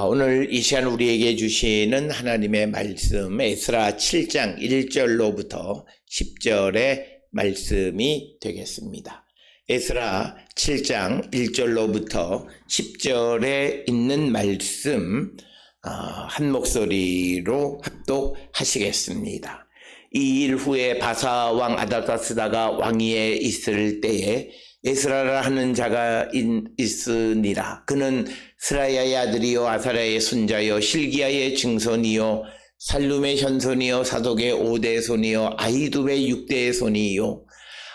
오늘 이 시간 우리에게 주시는 하나님의 말씀, 에스라 7장 1절로부터 10절의 말씀이 되겠습니다. 에스라 7장 1절로부터 10절에 있는 말씀 한 목소리로 합독하시겠습니다. 이 일 후에 바사 왕 아닥사스다가 왕위에 있을 때에 에스라라 하는 자가 있으니라. 그는 스라야의 아들이요 아사랴의 손자요 실기야의 증손이요 살룸의 현손이요 사독의 5대 손이요 아히두의 6대 손이요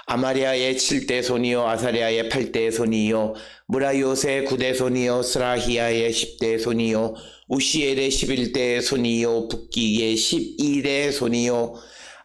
아마리아의 7대 손이요 아사랴의 8대 손이요 무라요의 9대 손이요 스라히야의 10대 손이요 우시엘의 11대 손이요 북기의 12대 손이요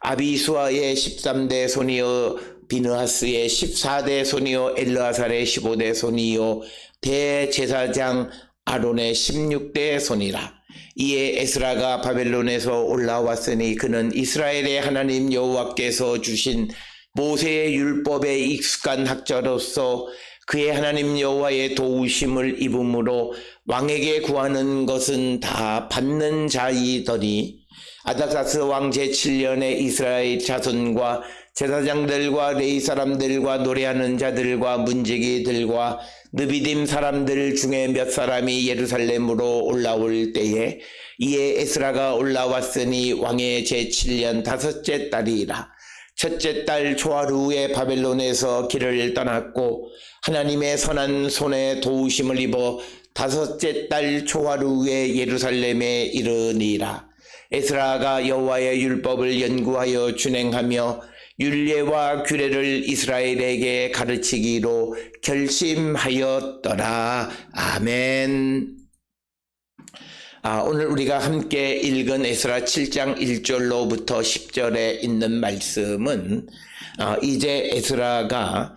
아비수아의 13대 손이요 비느하스의 14대 손이요 엘르아살의 15대 손이요 대제사장 아론의 16대 손이라. 이에 에스라가 바벨론에서 올라왔으니 그는 이스라엘의 하나님 여호와께서 주신 모세의 율법에 익숙한 학자로서 그의 하나님 여호와의 도우심을 입음으로 왕에게 구하는 것은 다 받는 자이더니 아닥사스 왕 제7년에 이스라엘 자손과 제사장들과 레위 사람들과 노래하는 자들과 문지기들과 느비딤 사람들 중에 몇 사람이 예루살렘으로 올라올 때에 이에 에스라가 올라왔으니 왕의 제7년 5째 달이라. 첫째 달 초하루에 바벨론에서 길을 떠났고 하나님의 선한 손에 도우심을 입어 5째 달 초하루에 예루살렘에 이르니라. 에스라가 여호와의 율법을 연구하여 준행하며 율례와 규례를 이스라엘에게 가르치기로 결심하였더라. 아멘. 오늘 우리가 함께 읽은 에스라 7장 1절로부터 10절에 있는 말씀은 이제 에스라가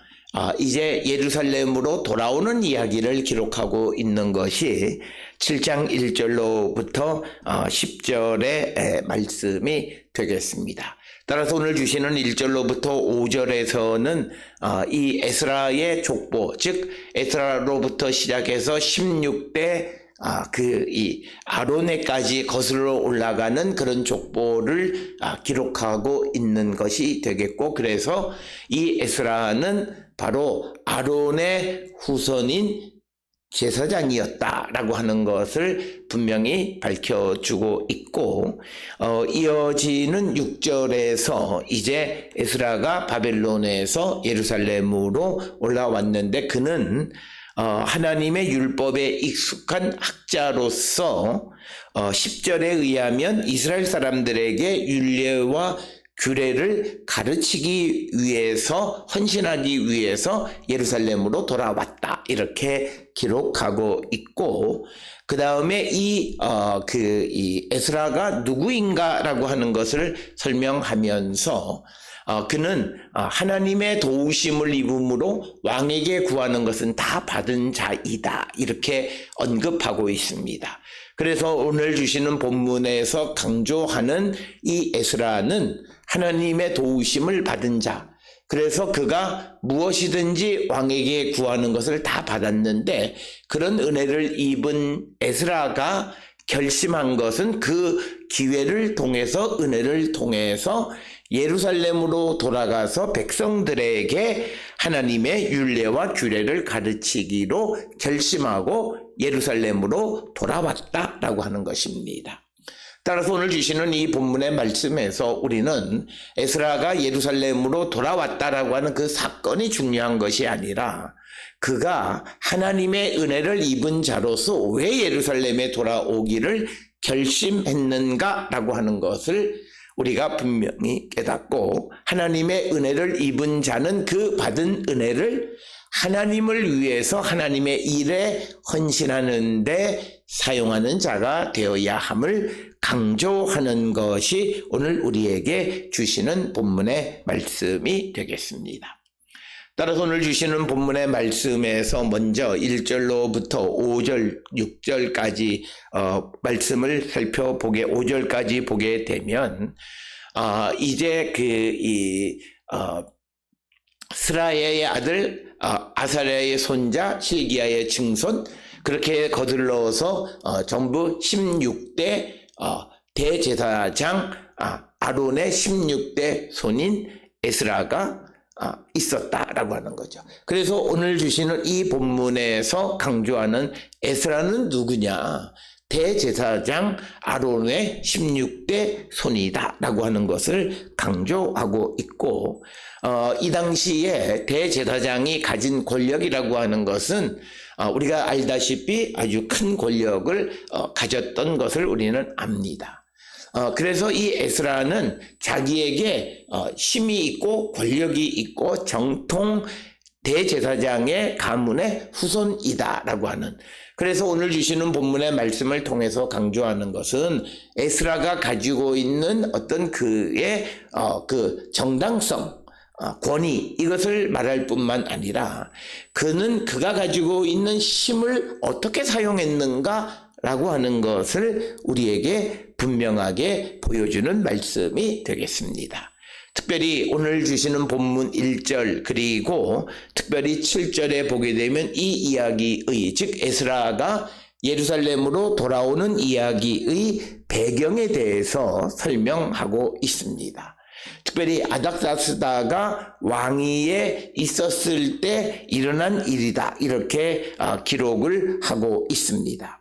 이제 예루살렘으로 돌아오는 이야기를 기록하고 있는 것이 7장 1절로부터 10절의 말씀이 되겠습니다. 따라서 오늘 주시는 1절로부터 5절에서는 이 에스라의 족보, 즉 에스라로부터 시작해서 16대 이 아론에까지 거슬러 올라가는 그런 족보를 기록하고 있는 것이 되겠고, 그래서 이 에스라는 바로 아론의 후손인 제사장이었다라고 하는 것을 분명히 밝혀주고 있고, 이어지는 6절에서 이제 에스라가 바벨론에서 예루살렘으로 올라왔는데 그는 하나님의 율법에 익숙한 학자로서 10절에 의하면 이스라엘 사람들에게 율례와 규례를 가르치기 위해서, 헌신하기 위해서 예루살렘으로 돌아왔다, 이렇게 기록하고 있고, 그 다음에 이 에스라가 누구인가라고 하는 것을 설명하면서 그는 하나님의 도우심을 입음으로 왕에게 구하는 것은 다 받은 자이다, 이렇게 언급하고 있습니다. 그래서 오늘 주시는 본문에서 강조하는 이 에스라는 하나님의 도우심을 받은 자, 그래서 그가 무엇이든지 왕에게 구하는 것을 다 받았는데, 그런 은혜를 입은 에스라가 결심한 것은 그 기회를 통해서, 은혜를 통해서 예루살렘으로 돌아가서 백성들에게 하나님의 율례와 규례를 가르치기로 결심하고 예루살렘으로 돌아왔다라고 하는 것입니다. 따라서 오늘 주시는 이 본문의 말씀에서 우리는 에스라가 예루살렘으로 돌아왔다라고 하는 그 사건이 중요한 것이 아니라 그가 하나님의 은혜를 입은 자로서 왜 예루살렘에 돌아오기를 결심했는가라고 하는 것을 우리가 분명히 깨닫고, 하나님의 은혜를 입은 자는 그 받은 은혜를 하나님을 위해서 하나님의 일에 헌신하는 데 사용하는 자가 되어야 함을 강조하는 것이 오늘 우리에게 주시는 본문의 말씀이 되겠습니다. 따라서 오늘 주시는 본문의 말씀에서 먼저 1절로부터 5절, 6절까지 말씀을 살펴보게, 5절까지 보게 되면 이제 스라야의 아들 아사랴의 손자 실기야의 증손 그렇게 거들러서 전부 16대 대제사장 아론의 16대 손인 에스라가 있었다라고 하는 거죠. 그래서 오늘 주시는 이 본문에서 강조하는 에스라는 누구냐? 대제사장 아론의 16대 손이다라고 하는 것을 강조하고 있고, 이 당시에 대제사장이 가진 권력이라고 하는 것은 우리가 알다시피 아주 큰 권력을 가졌던 것을 우리는 압니다. 그래서 이 에스라는 자기에게 힘이 있고 권력이 있고 정통 대제사장의 가문의 후손이다라고 하는, 그래서 오늘 주시는 본문의 말씀을 통해서 강조하는 것은 에스라가 가지고 있는 어떤 그의 그 정당성, 권위, 이것을 말할 뿐만 아니라 그가 가지고 있는 힘을 어떻게 사용했는가 라고 하는 것을 우리에게 분명하게 보여주는 말씀이 되겠습니다. 특별히 오늘 주시는 본문 1절 그리고 특별히 7절에 보게 되면 이 이야기의, 즉 에스라가 예루살렘으로 돌아오는 이야기의 배경에 대해서 설명하고 있습니다. 특별히 아닥사스다가 왕위에 있었을 때 일어난 일이다, 이렇게 기록을 하고 있습니다.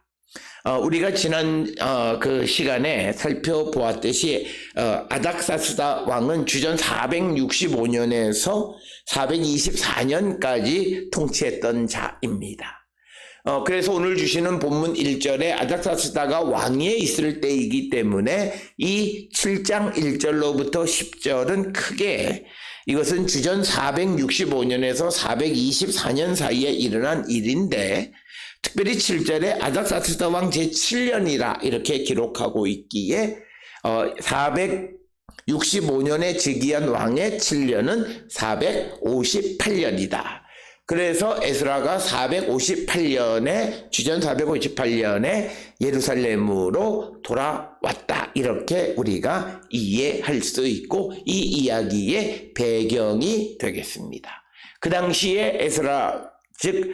우리가 지난 그 시간에 살펴보았듯이 아닥사스다 왕은 주전 465년에서 424년까지 통치했던 자입니다. 그래서 오늘 주시는 본문 1절에 아닥사스다가 왕위에 있을 때이기 때문에 이 7장 1절로부터 10절은 크게 이것은 주전 465년에서 424년 사이에 일어난 일인데, 특별히 7절에 아닥사스다 왕 제7년이라 이렇게 기록하고 있기에 465년에 즉위한 왕의 7년은 458년이다. 그래서 에스라가 458년에 주전 458년에 예루살렘으로 돌아왔다, 이렇게 우리가 이해할 수 있고 이 이야기의 배경이 되겠습니다. 그 당시에 에스라, 즉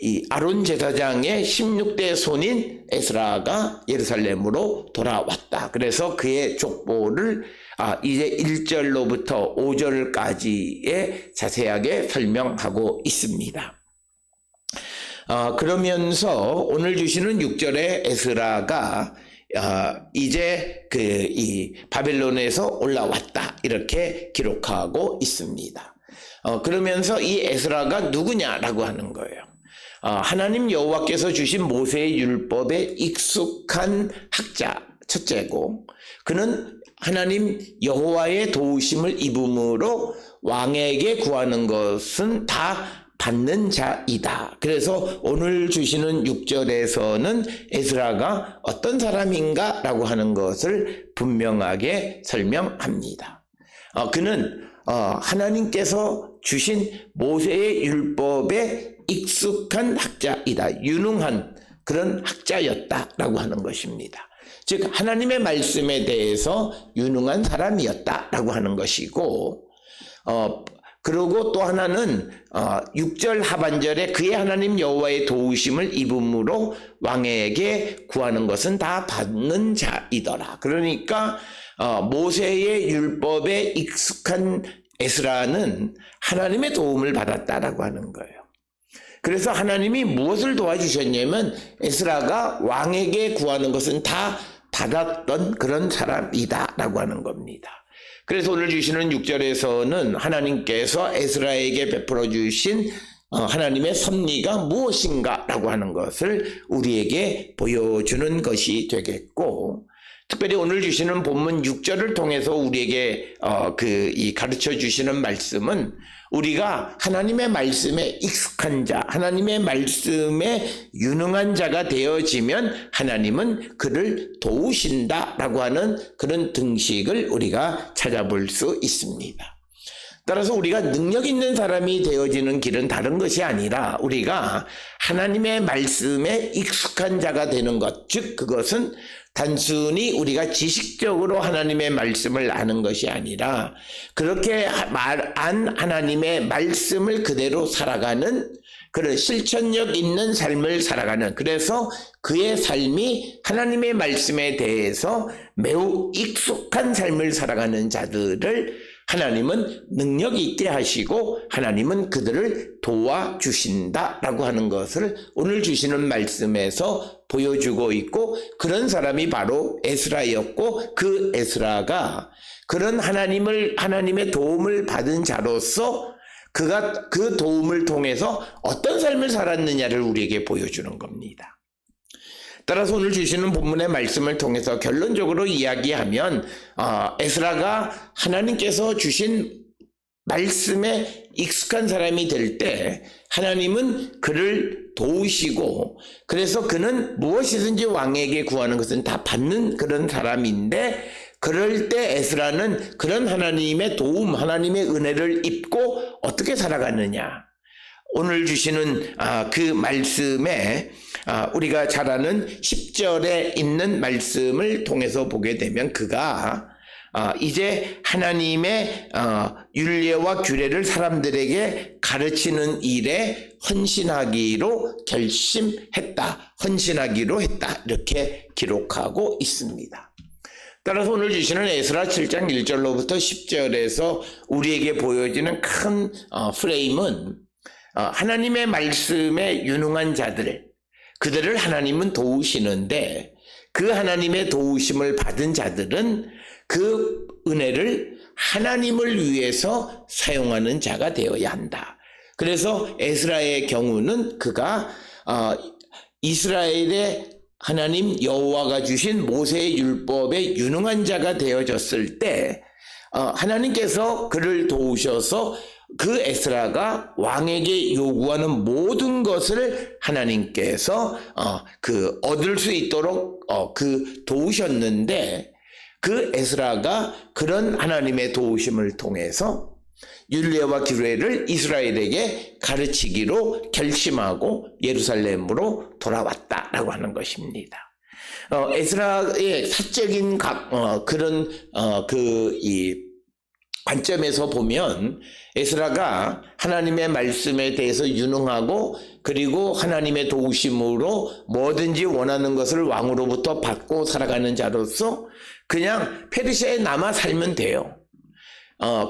이 아론 제사장의 16대 손인 에스라가 예루살렘으로 돌아왔다. 그래서 그의 족보를 이제 1절로부터 5절까지에 자세하게 설명하고 있습니다. 그러면서 오늘 주시는 6절에 에스라가 이제 이 바벨론에서 올라왔다, 이렇게 기록하고 있습니다. 그러면서 이 에스라가 누구냐라고 하는 거예요. 하나님 여호와께서 주신 모세의 율법에 익숙한 학자 첫째고, 그는 하나님 여호와의 도우심을 입음으로 왕에게 구하는 것은 다 받는 자이다. 그래서 오늘 주시는 6절에서는 에스라가 어떤 사람인가 라고 하는 것을 분명하게 설명합니다. 그는 하나님께서 주신 모세의 율법에 익숙한 학자이다, 유능한 그런 학자였다라고 하는 것입니다. 즉 하나님의 말씀에 대해서 유능한 사람이었다라고 하는 것이고, 그리고 또 하나는 6절 하반절에 그의 하나님 여호와의 도우심을 입음으로 왕에게 구하는 것은 다 받는 자이더라. 그러니까 모세의 율법에 익숙한 에스라는 하나님의 도움을 받았다라고 하는 거예요. 그래서 하나님이 무엇을 도와주셨냐면 에스라가 왕에게 구하는 것은 다 받았던 그런 사람이다라고 하는 겁니다. 그래서 오늘 주시는 6절에서는 하나님께서 에스라에게 베풀어 주신 하나님의 섭리가 무엇인가 라고 하는 것을 우리에게 보여주는 것이 되겠고, 특별히 오늘 주시는 본문 6절을 통해서 우리에게 가르쳐 주시는 말씀은 우리가 하나님의 말씀에 익숙한 자, 하나님의 말씀에 유능한 자가 되어지면 하나님은 그를 도우신다라고 하는 그런 등식을 우리가 찾아볼 수 있습니다. 따라서 우리가 능력 있는 사람이 되어지는 길은 다른 것이 아니라 우리가 하나님의 말씀에 익숙한 자가 되는 것, 즉 그것은 단순히 우리가 지식적으로 하나님의 말씀을 아는 것이 아니라 그렇게 말한 하나님의 말씀을 그대로 살아가는 그런 실천력 있는 삶을 살아가는, 그래서 그의 삶이 하나님의 말씀에 대해서 매우 익숙한 삶을 살아가는 자들을 하나님은 능력 있게 하시고 하나님은 그들을 도와주신다라고 하는 것을 오늘 주시는 말씀에서 보여주고 있고, 그런 사람이 바로 에스라였고, 그 에스라가 그런 하나님의 도움을 받은 자로서 그가 그 도움을 통해서 어떤 삶을 살았느냐를 우리에게 보여주는 겁니다. 따라서 오늘 주시는 본문의 말씀을 통해서 결론적으로 이야기하면 에스라가 하나님께서 주신 말씀에 익숙한 사람이 될 때 하나님은 그를 도우시고, 그래서 그는 무엇이든지 왕에게 구하는 것은 다 받는 그런 사람인데, 그럴 때 에스라는 그런 하나님의 도움, 하나님의 은혜를 입고 어떻게 살아가느냐. 오늘 주시는 그 말씀에 우리가 잘 아는 10절에 있는 말씀을 통해서 보게 되면 그가 이제 하나님의 율례와 규례를 사람들에게 가르치는 일에 헌신하기로 결심했다. 헌신하기로 했다. 이렇게 기록하고 있습니다. 따라서 오늘 주시는 에스라 7장 1절로부터 10절에서 우리에게 보여지는 큰 프레임은 하나님의 말씀에 유능한 자들, 그들을 하나님은 도우시는데 그 하나님의 도우심을 받은 자들은 그 은혜를 하나님을 위해서 사용하는 자가 되어야 한다. 그래서 에스라의 경우는 그가 이스라엘의 하나님 여호와가 주신 모세의 율법에 유능한 자가 되어졌을 때 하나님께서 그를 도우셔서 그 에스라가 왕에게 요구하는 모든 것을 하나님께서 얻을 수 있도록 도우셨는데, 그 에스라가 그런 하나님의 도우심을 통해서 율례와 규례를 이스라엘에게 가르치기로 결심하고 예루살렘으로 돌아왔다라고 하는 것입니다. 에스라의 사적인 관점에서 보면 에스라가 하나님의 말씀에 대해서 유능하고, 그리고 하나님의 도우심으로 뭐든지 원하는 것을 왕으로부터 받고 살아가는 자로서 그냥 페르시아에 남아 살면 돼요.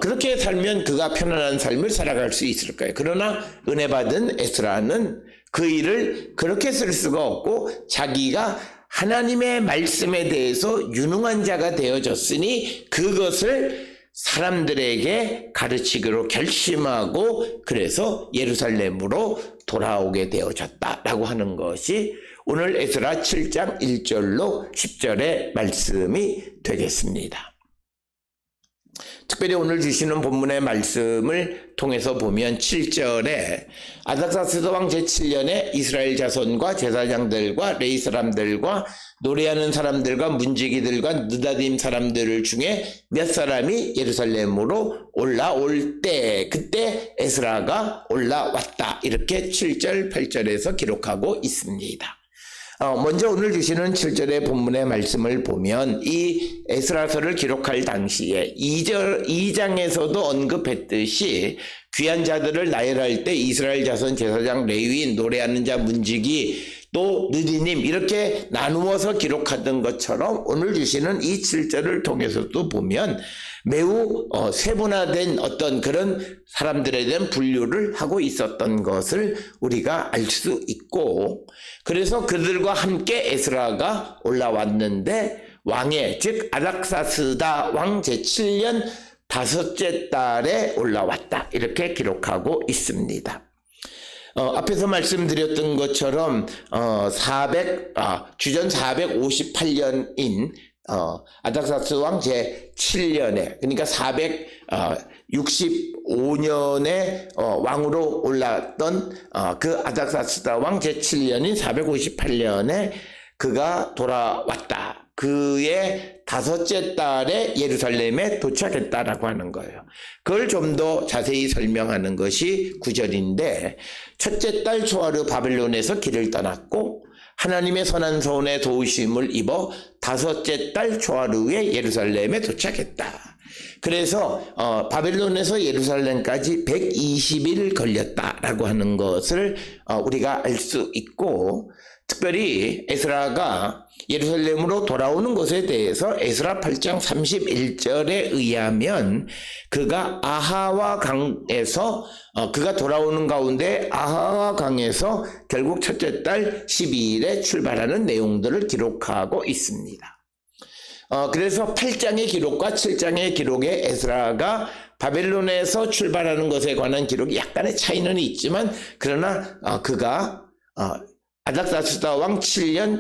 그렇게 살면 그가 편안한 삶을 살아갈 수 있을 거예요. 그러나 은혜 받은 에스라는 그 일을 그렇게 쓸 수가 없고, 자기가 하나님의 말씀에 대해서 유능한 자가 되어졌으니 그것을 사람들에게 가르치기로 결심하고, 그래서 예루살렘으로 돌아오게 되어졌다라고 하는 것이 오늘 에스라 7장 1절로 10절의 말씀이 되겠습니다. 특별히 오늘 주시는 본문의 말씀을 통해서 보면 7절에 아닥사스다 왕 제7년에 이스라엘 자손과 제사장들과 레위 사람들과 노래하는 사람들과 문지기들과 느다림 사람들 중에 몇 사람이 예루살렘으로 올라올 때, 그때 에스라가 올라왔다. 이렇게 7절 8절에서 기록하고 있습니다. 먼저 오늘 주시는 7절의 본문의 말씀을 보면 이 에스라서를 기록할 당시에 2장에서도 언급했듯이 귀한 자들을 나열할 때 이스라엘 자손 제사장 레위인 노래하는 자 문지기 또 느디님 이렇게 나누어서 기록하던 것처럼 오늘 주시는 이 7절을 통해서도 보면 매우 세분화된 어떤 그런 사람들에 대한 분류를 하고 있었던 것을 우리가 알 수 있고, 그래서 그들과 함께 에스라가 올라왔는데 왕의 즉 아닥사스다 왕 제7년 5째 달에 올라왔다 이렇게 기록하고 있습니다. 앞에서 말씀드렸던 것처럼 주전 458년인 아닥사스 왕 제7년에 그러니까 465년에 왕으로 올랐던 그 아닥사스다 왕 제7년인 458년에 그가 돌아왔다. 그의 5째 달에 예루살렘에 도착했다라고 하는 거예요. 그걸 좀 더 자세히 설명하는 것이 9절인데, 첫째 달 초하루 바벨론에서 길을 떠났고 하나님의 선한 손의 도우심을 입어 5째 달 초하루에 예루살렘에 도착했다. 그래서 바벨론에서 예루살렘까지 120일 걸렸다라고 하는 것을 우리가 알 수 있고, 특별히 에스라가 예루살렘으로 돌아오는 것에 대해서 에스라 8장 31절에 의하면 그가 아하와 강에서 그가 돌아오는 가운데 아하와 강에서 결국 첫째 달 12일에 출발하는 내용들을 기록하고 있습니다. 그래서 8장의 기록과 7장의 기록에 에스라가 바벨론에서 출발하는 것에 관한 기록이 약간의 차이는 있지만, 그러나 그가 아닥사스다 왕 7년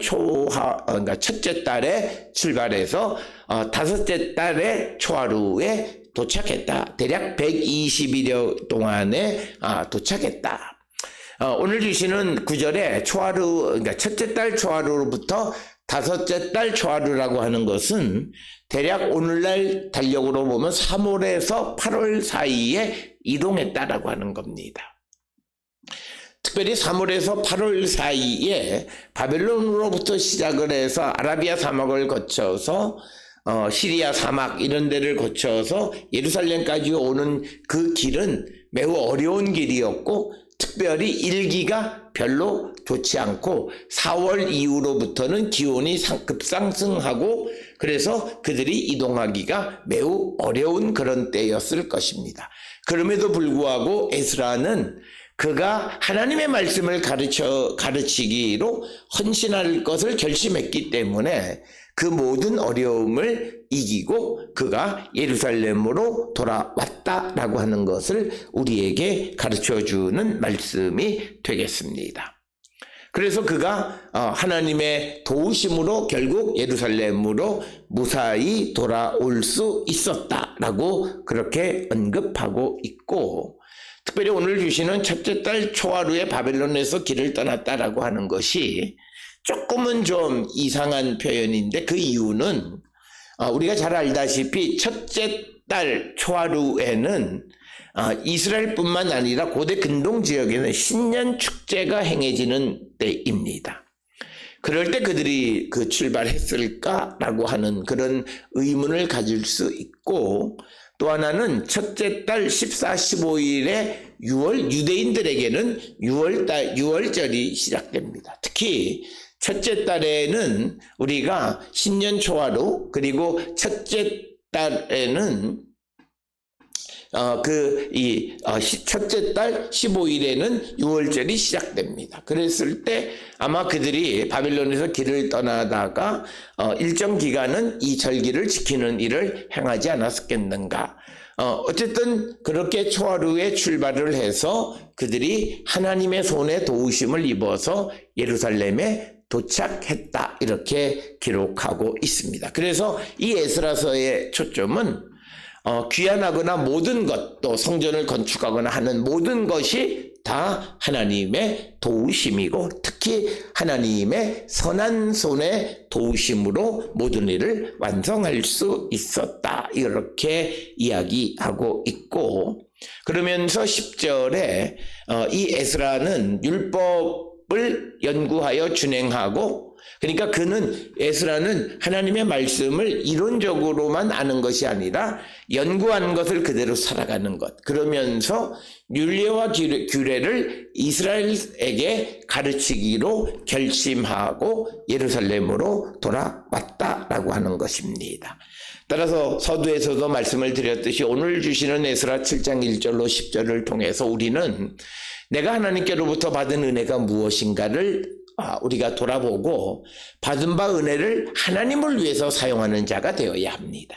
그러니까 첫째 달에 출발해서 다섯째 달에 초하루에 도착했다. 대략 120일 동안에 도착했다. 오늘 주시는 구절에 초하루, 그러니까 첫째 달 초하루로부터 다섯째 달 초하루라고 하는 것은 대략 오늘날 달력으로 보면 3월에서 8월 사이에 이동했다라고 하는 겁니다. 특별히 3월에서 8월 사이에 바벨론으로부터 시작을 해서 아라비아 사막을 거쳐서 시리아 사막 이런 데를 거쳐서 예루살렘까지 오는 그 길은 매우 어려운 길이었고, 특별히 일기가 별로 좋지 않고 4월 이후로부터는 기온이 급상승하고, 그래서 그들이 이동하기가 매우 어려운 그런 때였을 것입니다. 그럼에도 불구하고 에스라는 그가 하나님의 말씀을 가르치기로 헌신할 것을 결심했기 때문에 그 모든 어려움을 이기고 그가 예루살렘으로 돌아왔다라고 하는 것을 우리에게 가르쳐주는 말씀이 되겠습니다. 그래서 그가 하나님의 도우심으로 결국 예루살렘으로 무사히 돌아올 수 있었다라고 그렇게 언급하고 있고, 특별히 오늘 주시는 첫째 달 초하루에 바벨론에서 길을 떠났다라고 하는 것이 조금은 좀 이상한 표현인데, 그 이유는 우리가 잘 알다시피 첫째 달 초하루에는 이스라엘뿐만 아니라 고대 근동 지역에는 신년 축제가 행해지는 때입니다. 그럴 때 그들이 출발했을까라고 하는 그런 의문을 가질 수 있고, 또 하나는 첫째 달 14, 15일에 유대인들에게는 6월절이 시작됩니다. 특히 첫째 달에는 우리가 신년 초하루, 그리고 첫째 달에는 첫째 달 15일에는 6월절이 시작됩니다. 그랬을 때 아마 그들이 바벨론에서 길을 떠나다가 일정 기간은 이 절기를 지키는 일을 행하지 않았겠는가. 어쨌든 그렇게 초하루에 출발을 해서 그들이 하나님의 손에 도우심을 입어서 예루살렘에 도착했다, 이렇게 기록하고 있습니다. 그래서 이 에스라서의 초점은 귀환하거나 모든 것, 또 성전을 건축하거나 하는 모든 것이 다 하나님의 도우심이고, 특히 하나님의 선한 손의 도우심으로 모든 일을 완성할 수 있었다, 이렇게 이야기하고 있고, 그러면서 10절에 이 에스라는 율법을 연구하여 준행하고, 그러니까 에스라는 하나님의 말씀을 이론적으로만 아는 것이 아니라 연구한 것을 그대로 살아가는 것, 그러면서 율례와 규례를 이스라엘에게 가르치기로 결심하고 예루살렘으로 돌아왔다라고 하는 것입니다. 따라서 서두에서도 말씀을 드렸듯이 오늘 주시는 에스라 7장 1절로 10절을 통해서 우리는 내가 하나님께로부터 받은 은혜가 무엇인가를 우리가 돌아보고 받은 바 은혜를 하나님을 위해서 사용하는 자가 되어야 합니다.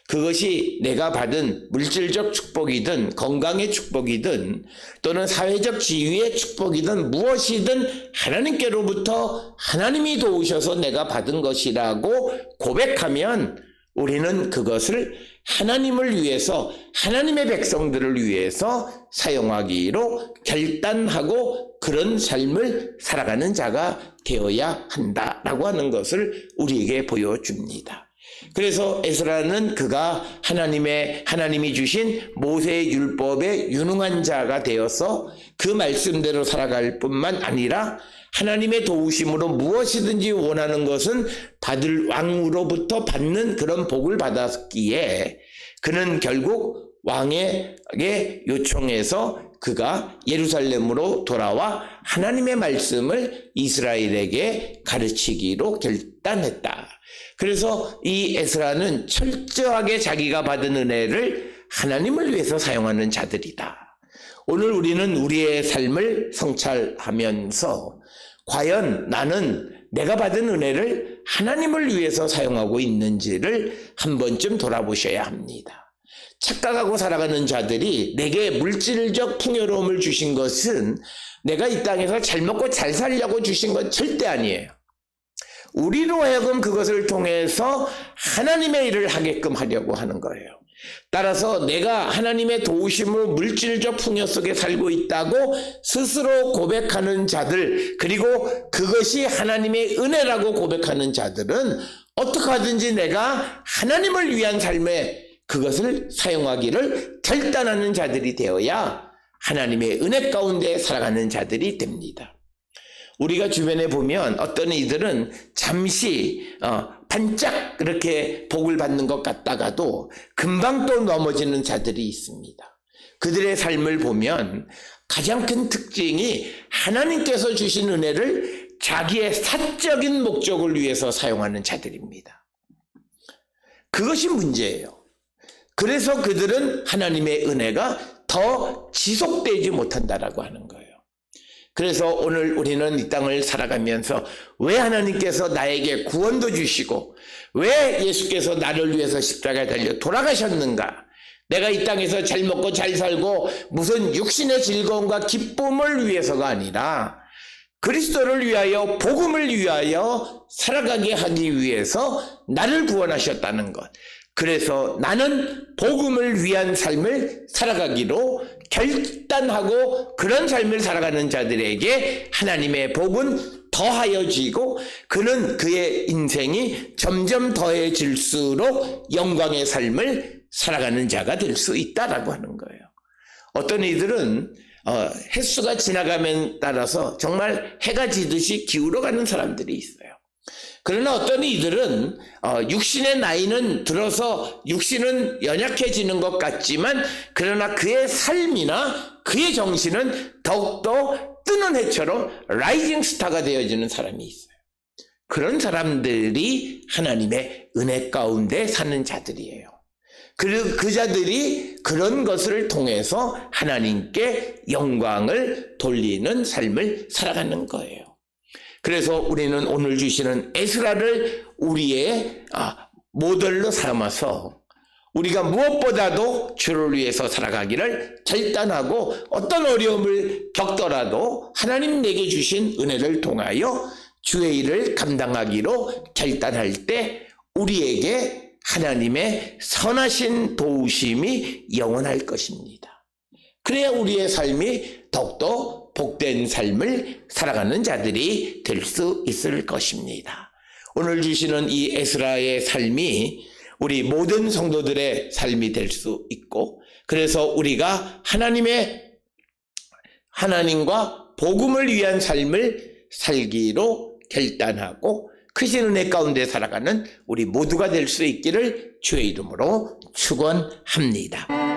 그것이 내가 받은 물질적 축복이든 건강의 축복이든 또는 사회적 지위의 축복이든 무엇이든 하나님께로부터 하나님이 도우셔서 내가 받은 것이라고 고백하면 우리는 그것을 하나님을 위해서, 하나님의 백성들을 위해서 사용하기로 결단하고 그런 삶을 살아가는 자가 되어야 한다라고 하는 것을 우리에게 보여줍니다. 그래서 에스라는 그가 하나님이 주신 모세의 율법에 유능한 자가 되어서 그 말씀대로 살아갈 뿐만 아니라 하나님의 도우심으로 무엇이든지 원하는 것은 왕으로부터 받는 그런 복을 받았기에 그는 결국 왕에게 요청해서 그가 예루살렘으로 돌아와 하나님의 말씀을 이스라엘에게 가르치기로 결단했다. 그래서 이 에스라는 철저하게 자기가 받은 은혜를 하나님을 위해서 사용하는 자들이다. 오늘 우리는 우리의 삶을 성찰하면서 과연 나는 내가 받은 은혜를 하나님을 위해서 사용하고 있는지를 한 번쯤 돌아보셔야 합니다. 착각하고 살아가는 자들이 내게 물질적 풍요로움을 주신 것은 내가 이 땅에서 잘 먹고 잘 살려고 주신 건 절대 아니에요. 우리로 하여금 그것을 통해서 하나님의 일을 하게끔 하려고 하는 거예요. 따라서 내가 하나님의 도우심으로 물질적 풍요 속에 살고 있다고 스스로 고백하는 자들, 그리고 그것이 하나님의 은혜라고 고백하는 자들은 어떻게 하든지 내가 하나님을 위한 삶에 그것을 사용하기를 결단하는 자들이 되어야 하나님의 은혜 가운데 살아가는 자들이 됩니다. 우리가 주변에 보면 어떤 이들은 잠시 반짝 그렇게 복을 받는 것 같다가도 금방 또 넘어지는 자들이 있습니다. 그들의 삶을 보면 가장 큰 특징이 하나님께서 주신 은혜를 자기의 사적인 목적을 위해서 사용하는 자들입니다. 그것이 문제예요. 그래서 그들은 하나님의 은혜가 더 지속되지 못한다라고 하는 거예요. 그래서 오늘 우리는 이 땅을 살아가면서 왜 하나님께서 나에게 구원도 주시고 왜 예수께서 나를 위해서 십자가에 달려 돌아가셨는가? 내가 이 땅에서 잘 먹고 잘 살고 무슨 육신의 즐거움과 기쁨을 위해서가 아니라 그리스도를 위하여 복음을 위하여 살아가게 하기 위해서 나를 구원하셨다는 것. 그래서 나는 복음을 위한 삶을 살아가기로 결단하고 그런 삶을 살아가는 자들에게 하나님의 복은 더하여지고 그는 그의 인생이 점점 더해질수록 영광의 삶을 살아가는 자가 될 수 있다라고 하는 거예요. 어떤 이들은 횟수가 지나가면 따라서 정말 해가 지듯이 기울어가는 사람들이 있어요. 그러나 어떤 이들은 육신의 나이는 들어서 육신은 연약해지는 것 같지만 그러나 그의 삶이나 그의 정신은 더욱더 뜨는 해처럼 라이징 스타가 되어지는 사람이 있어요. 그런 사람들이 하나님의 은혜 가운데 사는 자들이에요. 그 자들이 그런 것을 통해서 하나님께 영광을 돌리는 삶을 살아가는 거예요. 그래서 우리는 오늘 주시는 에스라를 우리의 모델로 삼아서 우리가 무엇보다도 주를 위해서 살아가기를 결단하고 어떤 어려움을 겪더라도 하나님 내게 주신 은혜를 통하여 주의 일을 감당하기로 결단할 때 우리에게 하나님의 선하신 도우심이 영원할 것입니다. 그래야 우리의 삶이 더욱더 복된 삶을 살아가는 자들이 될 수 있을 것입니다. 오늘 주시는 이 에스라의 삶이 우리 모든 성도들의 삶이 될 수 있고 그래서 우리가 하나님과 복음을 위한 삶을 살기로 결단하고 크신 은혜 가운데 살아가는 우리 모두가 될 수 있기를 주의 이름으로 축원합니다.